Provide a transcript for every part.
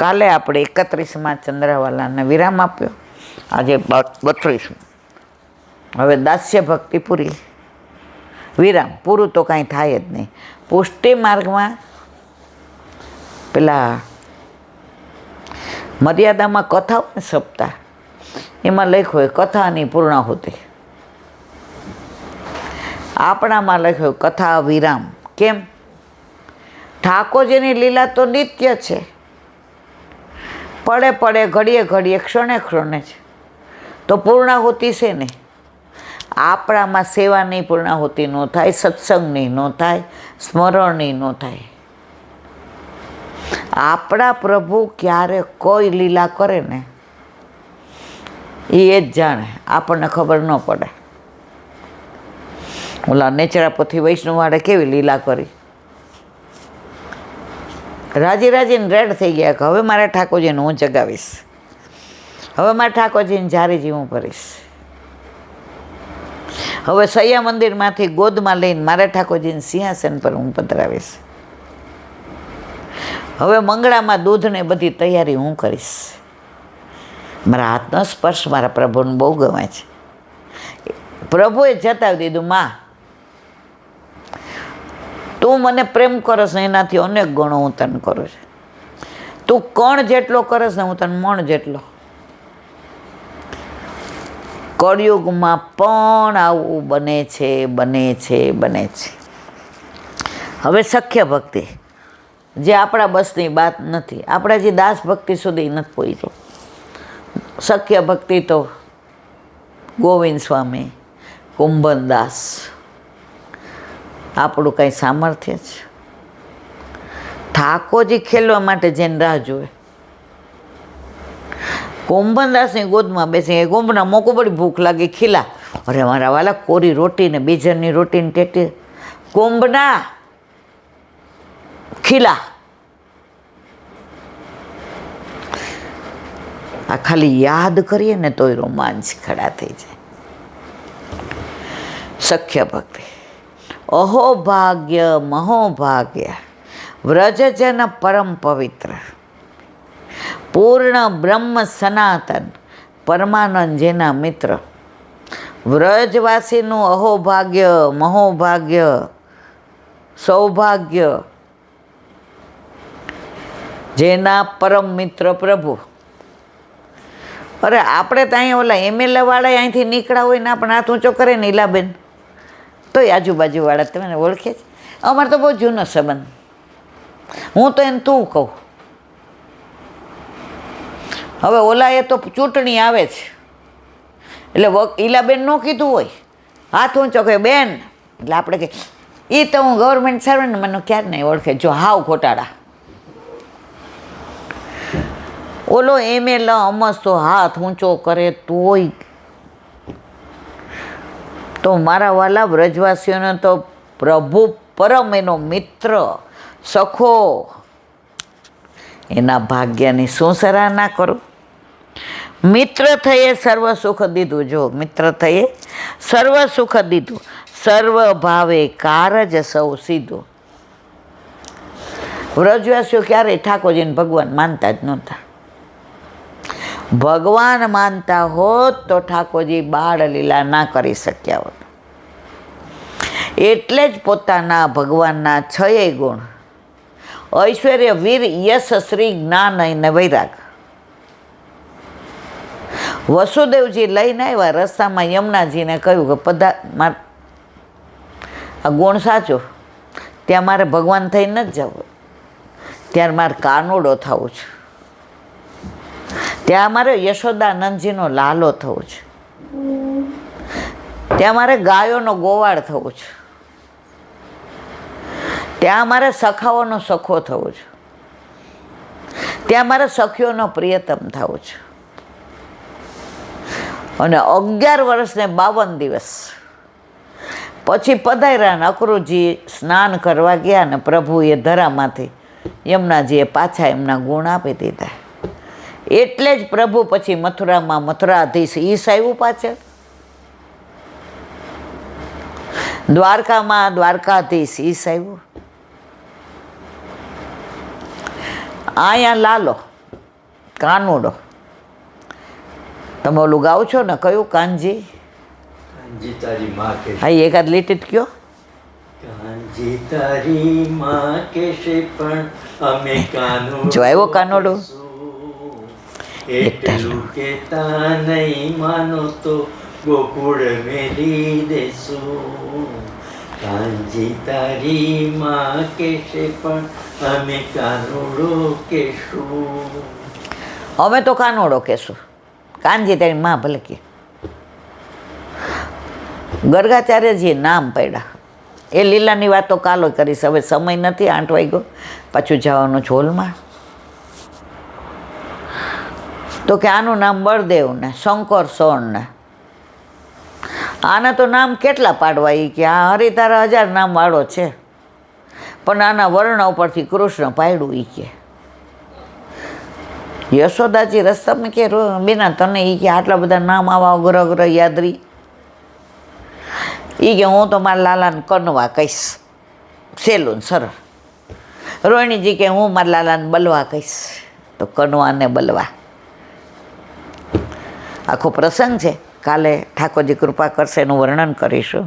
કાલે આપણે 31માં ચંદ્રવાલાને વિરામ આપ્યો, આજે 32. હવે દાસ્ય ભક્તિ પૂરી, વિરામ પૂરું તો કાંઈ થાય જ નહીં. પુષ્ટિ માર્ગમાં પેલા મર્યાદામાં કથા હોય સપ્તાહ, એમાં લખ્યું હોય કથાની પૂર્ણાહુતિ. આપણામાં લખ્યું કથા વિરામ. કેમ? ઠાકોરજીની લીલા તો નિત્ય છે, પડે પડે ઘડીએ ઘડીએ ક્ષણે ક્ષણે છે, તો પૂર્ણાહુતિ છે ને. આપણામાં સેવાની પૂર્ણાહુતિ ન થાય, સત્સંગની ન થાય, સ્મરણની ન થાય. આપણા પ્રભુ ક્યારે કોઈ લીલા કરે ને એ જ જાણે, આપણને ખબર ન પડે. ઓલા નેચરાપથી વૈષ્ણવવાળે કેવી લીલા કરી, રાજી રાજીને રેડ થઈ ગયા કે હવે મારા ઠાકોરજીને હું જગાવીશ, હવે મારા ઠાકોરજીને જારીજી હું ભરીશ, હવે સૈયા મંદિરમાંથી ગોદમાં લઈને મારા ઠાકોરજીને સિંહાસન પર હું પધરાવીશ, હવે મંગળામાં દૂધને બધી તૈયારી હું કરીશ. મારા હાથનો સ્પર્શ મારા પ્રભુને બહુ ગમે છે. પ્રભુએ જતાવી દીધું, માં તું મને પ્રેમ કરસ ને એનાથી અનેક ગણો હું તને કરું છું. તું કણ જેટલો કરસ ને હું તને મણ જેટલો. કળિયુગમાં પણ આવું બને છે, બને છે, બને છે. હવે સખ્ય ભક્તિ જે આપણા બસની વાત નથી, આપણા જે દાસ ભક્તિ સુધી નથી પહોંચ્યો. સખ્ય ભક્તિ તો ગોવિંદ સ્વામી, કુંભનદાસ, આપણું કાંઈ સામર્થ્ય છે? ઠાકોરજી ખેલવા માટે જેને રાહ જોવે. કુંભનદાસની ગોદમાં બેસી, કુંભના મોકો પડી ભૂખ લાગી, ખીલા, અરે મારા વાલા કોરી રોટી ને બીજરની રોટીને ટેટી. કુંભના ખીલા, આ ખાલી યાદ કરીએ ને તોય રોમાંચ ખડા થઈ જાય. સખ્ય ભક્તિ, અહો ભાગ્ય મહોભાગ્ય, વ્રજજન પરમ પવિત્ર, પૂર્ણ બ્રહ્મ સનાતન, પરમાનંદ જેના મિત્ર. વ્રજવાસીનું અહોભાગ્ય મહોભાગ્ય સૌભાગ્ય, જેના પરમ મિત્ર પ્રભુ. અરે આપણે તો અહીંયા ઓલા એમએલએ વાળા અહીંથી નીકળ્યા હોય ને આપણે હાથ ઊંચો કરે ને ઈલાબેન, તોય આજુબાજુવાળા તમે ઓળખે છે. અમારે તો બહુ જૂનો સંબંધ, હું તો એને તું કહું. હવે ઓલા એ તો ચૂંટણી આવે છે એટલે ઈલાબેન ન કીધું હોય, હાથ ઊંચો કહે બેન, એટલે આપણે કે એ તો હું ગવર્મેન્ટ સર્વન્ટ, મને ક્યારે નહીં ઓળખે. જો હાવ ખોટાડા. ઓલો એમએલએ અમસ તો હાથ ઊંચો કરે તોય. તો મારા વાલા વ્રજવાસીઓને તો પ્રભુ પરમ એનો મિત્ર સખો, એના ભાગ્યની શું સરાહના કરું. મિત્ર થયે સર્વ સુખ દીધું. જો મિત્ર થયે સર્વ સુખ દીધું, સર્વ ભાવે કારજ સૌ સીધું. વ્રજવાસીઓ ક્યારેય ઠાકોરજીને ભગવાન માનતા જ નહોતા. ભગવાન માનતા હોત તો ઠાકોરજી બાળ લીલા ના કરી શક્યા હોત. એટલે જ પોતાના ભગવાનના 6 ગુણ, ઐશ્વર્ય, વીર, યશ, શ્રી, જ્ઞાન અને વૈરાગ, વસુદેવજી લઈને આવ્યા. રસ્તામાં યમુનાજીને કહ્યું કે આ ગુણ સાચો, ત્યાં મારે ભગવાન થઈને જ જવું, ત્યારે મારે કાનુડો થવું છે, ત્યાં મારે યશોદાનંદજીનો લાલો થવું છે, ત્યાં મારે ગાયોનો ગોવાળ થવું છે, ત્યાં મારે સખાઓનો સખો થવો છે, ત્યાં મારે સખીઓનો પ્રિયતમ થવું છે. અને 11 વર્ષ ને 52 દિવસ પછી પધાર્યા ને અક્રૂરજી સ્નાન કરવા ગયા ને પ્રભુએ ધરામાંથી યમુનાજીએ પાછા એમના ગુણ આપી દીધા. એટલે જ પ્રભુ પછી મથુરામાં મથુરાધીશ ઈશ આવ્યું, પાછળ દ્વારકામાં દ્વારકાધીશ ઈશ આવ્યું. અહીંયા લાલો કાનુડો. તમે ઓલું ગાઓ છો ને, કયું? કાનજી. કાનજી તારી માં કે હા, એકાદ લીટી જ કયો. કાનજી તારી માં કહેશે પણ અમે કાનુડો જો આવ્યો કાનુડો. કહેશું. એટલું કેતા નહીં માનો તો ગોકુળ મેલી દેશું. કાનજી તારી માં કહેશે પણ અમે કાનુડો કહેશું. અમે તો કાનુડો કહેશું. કાનજી તારી માં ભલે કે. ગર્ગાચાર્યજીએ નામ પડ્યા. એ લીલાની વાતો કાલો કરીશ. હવે સમય નથી, 8 વાગ્યો, પાછું જવાનું ઝોલમાં. તો કે આનું નામ બળદેવ ને શંકર સોણ ને આના તો નામ કેટલા પાડવા. એ કે આ હરિતારા 1000 નામ વાળો છે, પણ આના વર્ણ ઉપરથી કૃષ્ણ પાડ્યું. એ કે યશોદાજી રસ્તામાં કે બેના તને એ કે આટલા બધા નામ આવા અઘર અઘર યાદ રહી. એ કે હું તો મારા લાલાને કનવા કહીશ, સહેલું સરળ. રોહિણીજી કે હું મારા લાલાને બલવા કહીશ, તો કનવા ને બલવા. આખો પ્રસંગ છે, કાલે ઠાકોરજી કૃપા કરશે એનું વર્ણન કરીશું.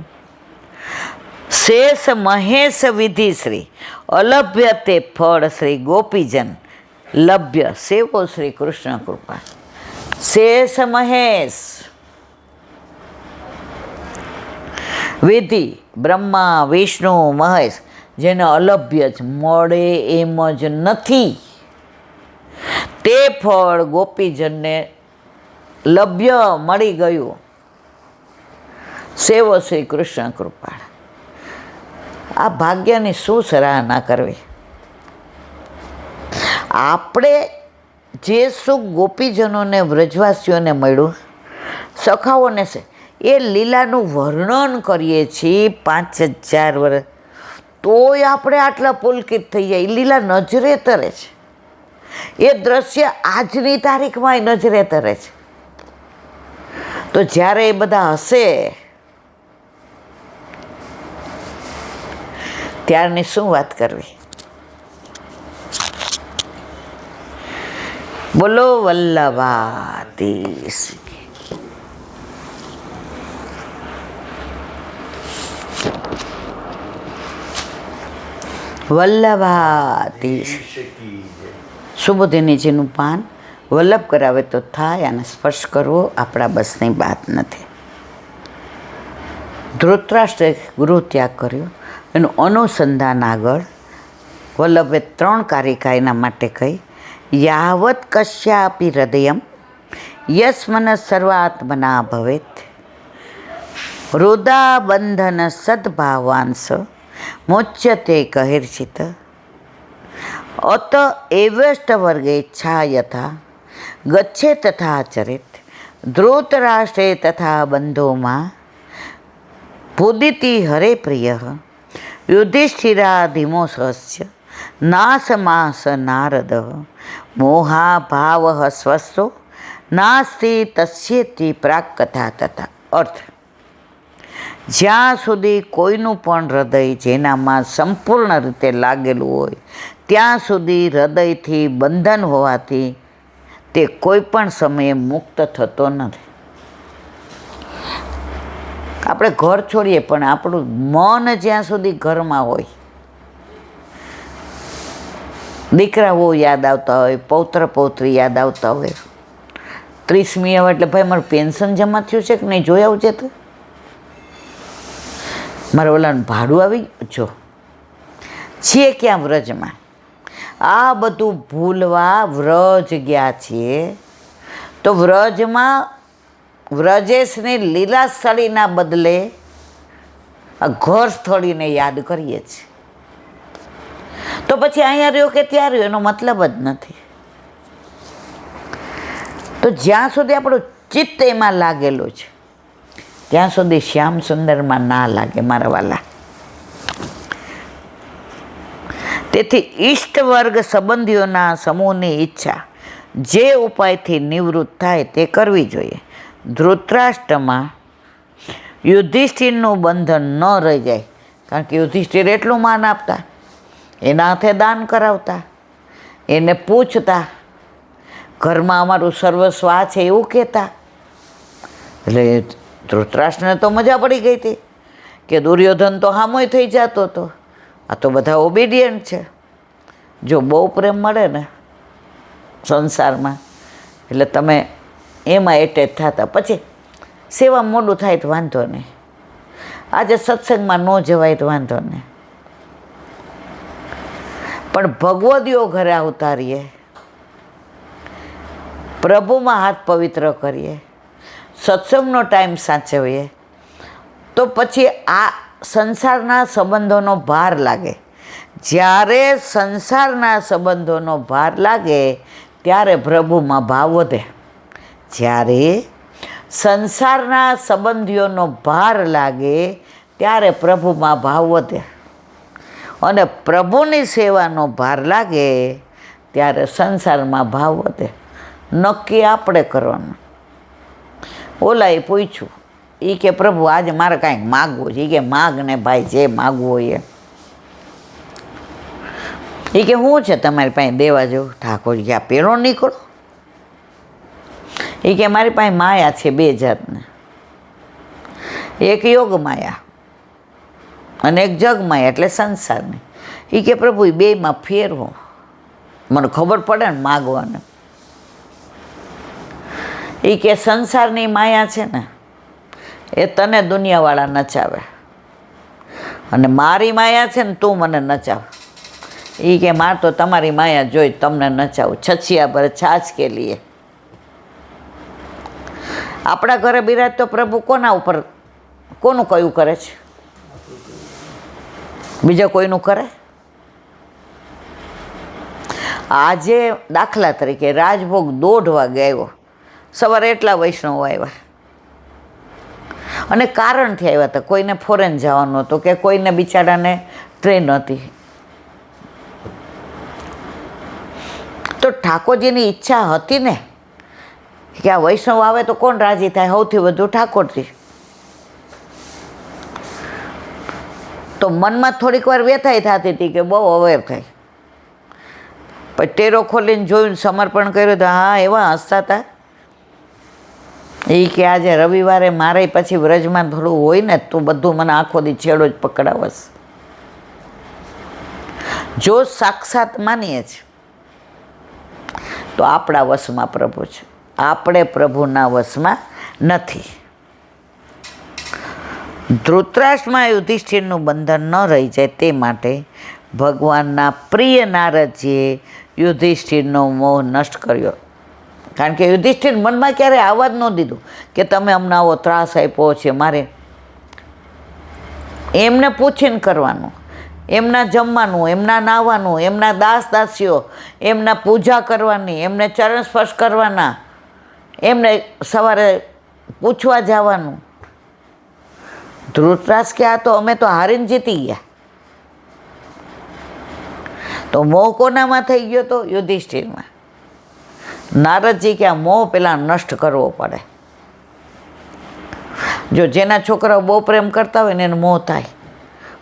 શેષ મહેશ વિધિ શ્રી અલભ્ય તે ફળ શ્રી ગોપીજન લભ્ય સેવો શ્રી કૃષ્ણ કૃપા. શેષ મહેશ વિધિ બ્રહ્મા વિષ્ણુ મહેશ, જેને અલભ્ય જ મળે એમ જ નથી, તે ફળ ગોપીજનને લભ્ય મળી ગયું. સેવો શ્રી કૃષ્ણ કૃપા. આ ભાગ્યની શું સરાહના કરવી. આપણે જે સુખ ગોપીજનોને વ્રજવાસીઓને મળ્યું, સખાઓને છે, એ લીલાનું વર્ણન કરીએ છીએ 5000 વર્ષ, તોય આપણે આટલા પુલકિત થઈ જાય. લીલા નજરે તરે છે, એ દ્રશ્ય આજની તારીખમાં નજરે તરે છે. તો જ્યારે એ બધા હશે ત્યારની શું વાત કરવી. બોલો વલ્લભાધીશ. વલ્લભાધીશ. સુબોધિનીજીનું પાન વલ્લભ કરાવે તો થાય, અને સ્પર્શ કરવો આપણા બસની વાત નથી. ધૃતરાષ્ટ્રે ગૃહ ત્યાગ કર્યો, એનું અનુસંધાન આગળ વલ્લભે 3 કારિકા એના માટે કહી. યાવત કશ્યાપી હૃદયમ યસ્મન સર્વાત્મના ભવેત હૃદા બંધન સદભાવાંશ મોચ્યતે કહિર્ચિત અત એવષ્ટ વર્ગે ઈચ્છા યથા ગચ્છે તથા ચરિત ધૃતરાષ્ટ્રે તથા બંધોમાં ભુદિતિ હરે પ્રિય યુધિષ્ઠિરાધિમો સહસ્ય નાસમાસ નારદ મોહાભાવ સ્વસ્તો નાસ્તિ તસ્યેતિ પ્રાક કથા તથા. અર્થ, જ્યાં સુધી કોઈનું પણ હૃદય જેનામાં સંપૂર્ણ રીતે લાગેલું હોય ત્યાં સુધી હૃદયથી બંધન હોવાથી તે કોઈ પણ સમયે મુક્ત થતો નથી. આપણે ઘર છોડીએ પણ આપણું મન જ્યાં સુધી ઘરમાં હોય, દીકરાઓ યાદ આવતા હોય, પૌત્ર પૌત્રી યાદ આવતા હોય. 30મી આવે એટલે ભાઈ મારું પેન્શન જમા થયું છે કે નહીં જોઈ આવજે. તો મારે ઓલાનું ભાડું આવી જો છીએ ક્યાં વ્રજમાં. આ બધું ભૂલવા વ્રજ ગયા છીએ. તો વ્રજમાં વ્રજેશની લીલા સ્થળીના બદલે આ ઘર સ્થળીને યાદ કરીએ છીએ. તો પછી અહીંયા રહ્યો કે ત્યાં રહ્યો એનો મતલબ જ નથી. તો જ્યાં સુધી આપણું ચિત્ત એમાં લાગેલું છે ત્યાં સુધી શ્યામ સુંદરમાં ના લાગે મારા વાલા. તેથી ઈષ્ટ વર્ગ સંબંધીઓના સમૂહની ઈચ્છા જે ઉપાયથી નિવૃત્ત થાય તે કરવી જોઈએ. ધૃતરાષ્ટ્રમાં યુધિષ્ઠિરનું બંધન ન રહી જાય, કારણ કે યુધિષ્ઠિર એટલું માન આપતા, એના હાથે દાન કરાવતા, એને પૂછતા, ઘરમાં અમારું સર્વસ્વ આ છે એવું કહેતા. એટલે ધૃતરાષ્ટ્રને તો મજા પડી ગઈ હતી કે દુર્યોધન તો હામોય થઈ જતો હતો, આ તો બધા ઓબિડિયન્ટ છે. જો બહુ પ્રેમ મળે ને સંસારમાં એટલે તમે એમાં એટેચ થતા, પછી સેવા મોડું થાય તો વાંધો નહીં, આજે સત્સંગમાં ન જવાય તો વાંધો નહીં, પણ ભગવદીઓ ઘરે આવતા રહીએ, પ્રભુમાં હાથ પવિત્ર કરીએ, સત્સંગનો ટાઈમ સાચવીએ, તો પછી આ સંસારના સંબંધોનો ભાર લાગે. જ્યારે સંસારના સંબંધોનો ભાર લાગે ત્યારે પ્રભુમાં ભાવ વધે. જ્યારે સંસારના સંબંધીઓનો ભાર લાગે ત્યારે પ્રભુમાં ભાવ વધે, અને પ્રભુની સેવાનો ભાર લાગે ત્યારે સંસારમાં ભાવ વધે. નક્કી આપણે કરવાનું. ઓલાએ પૂછ્યું, એ કે પ્રભુ આજે મારે કાંઈક માગવું છે. એ કે માગ ને ભાઈ, જે માગવું હોય એ કે શું છે તમારી પાસે દેવા જેવું? ઠાકોરજી કે આ પેલો નીકળો. એ કે મારી પાસે માયા છે 2 જાતની, એક યોગ માયા અને એક જગ માયા એટલે સંસારની. એ કે પ્રભુ એ 2માં ફેરવો, મને ખબર પડે ને માગવાને. એ કે સંસારની માયા છે ને એ તને દુનિયાવાળા નચાવે, અને મારી માયા છે ને તું મને નચાવ. એ કે માર તો તમારી માયા જોઈ તમને નચાવું. છછિયા પર છાછ કે લીએ. આપણા ઘરે બિરાજ તો પ્રભુ કોના ઉપર, કોનું કયું કરે છે? બીજા કોઈનું કરે? આજે દાખલા તરીકે રાજભોગ 1:30 વાગે આવ્યો, સવારે એટલા વૈષ્ણવો આવ્યા, અને કારણથી આવ્યા હતા. કોઈને ફોરેન જવાનું હતું કે કોઈને બિચારાને ટ્રેન હતી. તો ઠાકોરજીની ઈચ્છા હતી ને કે આ વૈષ્ણવ આવે તો કોણ રાજી થાય? સૌથી વધુ ઠાકોરજી. તો મનમાં થોડીક વાર વ્યથાઈ થતી હતી કે બહુ અવેર થાય. પછી ટેરો ખોલીને જોયું, સમર્પણ કર્યું તો હા એવા હસતા હતા. એ કે આજે રવિવારે મારે પછી વ્રજમાં થોડું હોય ને તો બધું મને આખો દી છેડો જ પકડાવશ. જો સાક્ષાત માનીએ છીએ તો આપણા વશમાં પ્રભુ છે, આપણે પ્રભુના વશમાં નથી. ધૃતરાષ્ટ્રમાં યુધિષ્ઠિરનું બંધન ન રહી જાય તે માટે ભગવાનના પ્રિય નારદજીએ યુધિષ્ઠિરનો મોહ નષ્ટ કર્યો. કારણ કે યુધિષ્ઠિર મનમાં ક્યારેય આવવા જ ન દીધું કે તમે અમને આવો ત્રાસ આપ્યો છે. મારે એમને પૂછીને કરવાનું, એમના જમવાનું, એમના નાહવાનું, એમના દાસ દાસીઓ, એમના પૂજા કરવાની, એમને ચરણ સ્પર્શ કરવાના, એમને સવારે પૂછવા જવાનું. ધૃતરાષ્ટ્ર કે આ તો અમે તો હારીને જીતી ગયા. તો મોહ કોનામાં થઈ ગયો? તો યુધિષ્ઠિરમાં. નારદજી કે આ મોહ પેલા નષ્ટ કરવો પડે. જો જેના છોકરાઓ બહુ પ્રેમ કરતા હોય ને એને મોહ થાય,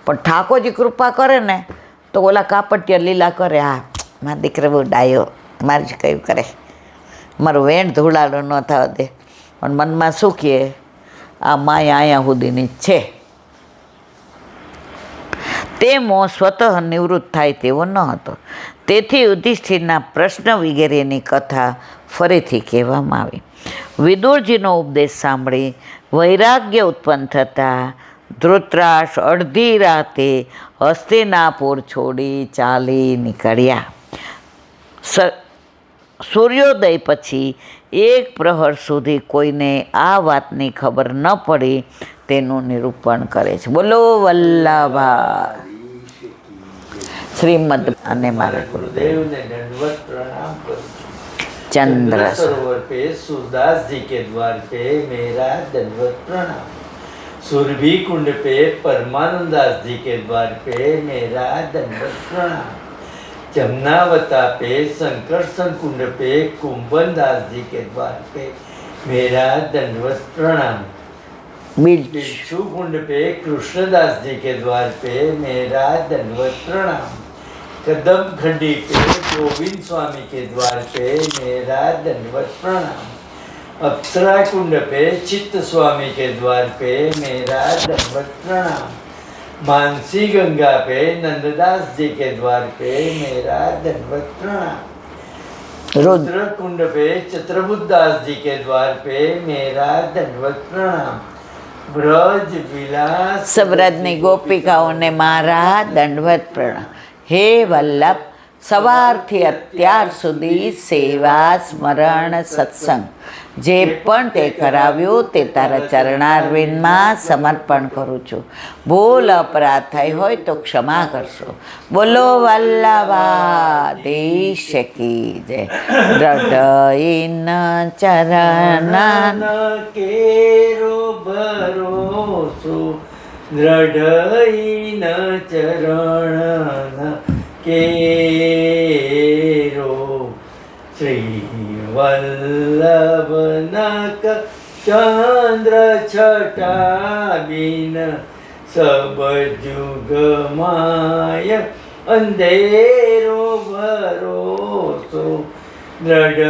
પણ ઠાકોરજી કૃપા કરે ને તો ઓલા કાપટિયા લીલા કરે. હા મારા દીકરા બહુ ડાયો, મારે જ કયું કરે, મારું વેણ ધૂળાડો ન થવા દે. પણ મનમાં શું કહે? આ માયા અહીંયા સુધીની જ છે. તે મોહ સ્વતઃ નિવૃત્ત થાય તેવો ન હતો. તેથી યુધિષ્ઠિરના પ્રશ્ન વગેરેની કથા ફરીથી કહેવામાં આવી. વિદુરજીનો ઉપદેશ સાંભળી વૈરાગ્ય ઉત્પન્ન થતાં ધૃતરાષ્ટ્ર અડધી રાતે હસ્તિનાપુર છોડી ચાલી નીકળ્યા. સૂર્યોદય પછી 1 પ્રહર સુધી કોઈને આ વાતની ખબર ન પડી તેનું નિરૂપણ કરે છે. બોલો વલ્લભા શ્રીમદ. અને મારા गुरुदेवને दंडवत प्रणाम करूं. ચંદ્ર सरोवर पे सूरदास जी के द्वार पे मेरा दंडवत प्रणाम. सुरभि कुंड पे परमानंदास जी के द्वार पे मेरा दंडवत प्रणाम. जमुनावता पे संकर्षण कुंड पे कुंभन दास जी के द्वार पे मेरा दंडवत प्रणाम. बिच्छू कुंड पे कृष्णदास जी के द्वार पे मेरा दंडवत प्रणाम. कदम खंडी पे गोविंद स्वामी के द्वार पे मेरा दंडवत प्रणाम। अप्सरा कुंड पे चित्त स्वामी के द्वार पे मेरा दंडवत प्रणाम। मानसी गंगा पे नंददास जी के द्वार पे मेरा दंडवत प्रणाम। रुद्र कुंड पे चित्रबुद्धास जी के द्वार पे मेरा दंडवत प्रणाम। ब्रज विलास સબ્રજની ગોપિકાઓને મારા દંડવત પ્રણામ। હે વલ્લભ, સવારથી અત્યાર સુધી સેવા સ્મરણ સત્સંગ જે પણ તે કરાવ્યું તે તારા ચરણારવિંદમાં સમર્પણ કરું છું। ભૂલ અપરાધ થઈ હોય તો ક્ષમા કરશો। બોલો વલ્લભાધીશ કી જય। હૃદયન ચરણ केरो भरोसो दृढ़ चरण केरो। श्री वल्लभनक चंद्र छटा बिन सब जुग माय अंधेरो भरोसो दृढ़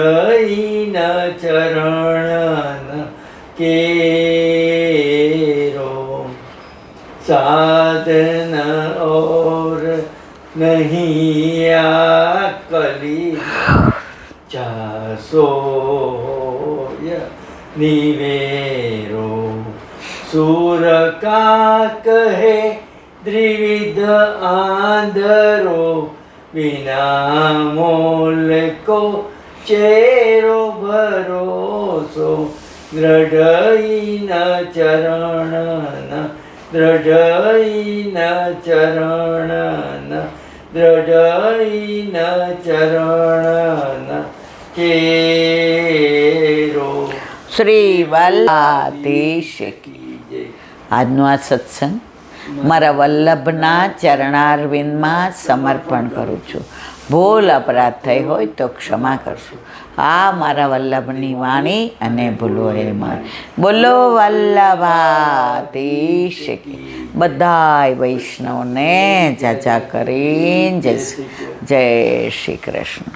चरण केरो। साधन और नहीं आकली चासोय निवेरो। सूर का कहे त्रिविध आंधरो बिना मोल को चेरो भरोसो दृढ़ चरण दृढ़ चरण दृढ़ चरण केरो। શ્રી વલ્લભાધીશ કી જય। આજનો આ સત્સંગ મારા વલ્લભના ચરણારવિંદમાં સમર્પણ કરું છું। ભૂલ અપરાધ થઈ હોય તો ક્ષમા કરશો। આ મારા વલ્લભની વાણી અને ભૂલો એ મારી। બોલો વલ્લભાધીશ કી। બધાય વૈષ્ણવને જાજા કરીને જય શ્રી કૃષ્ણ।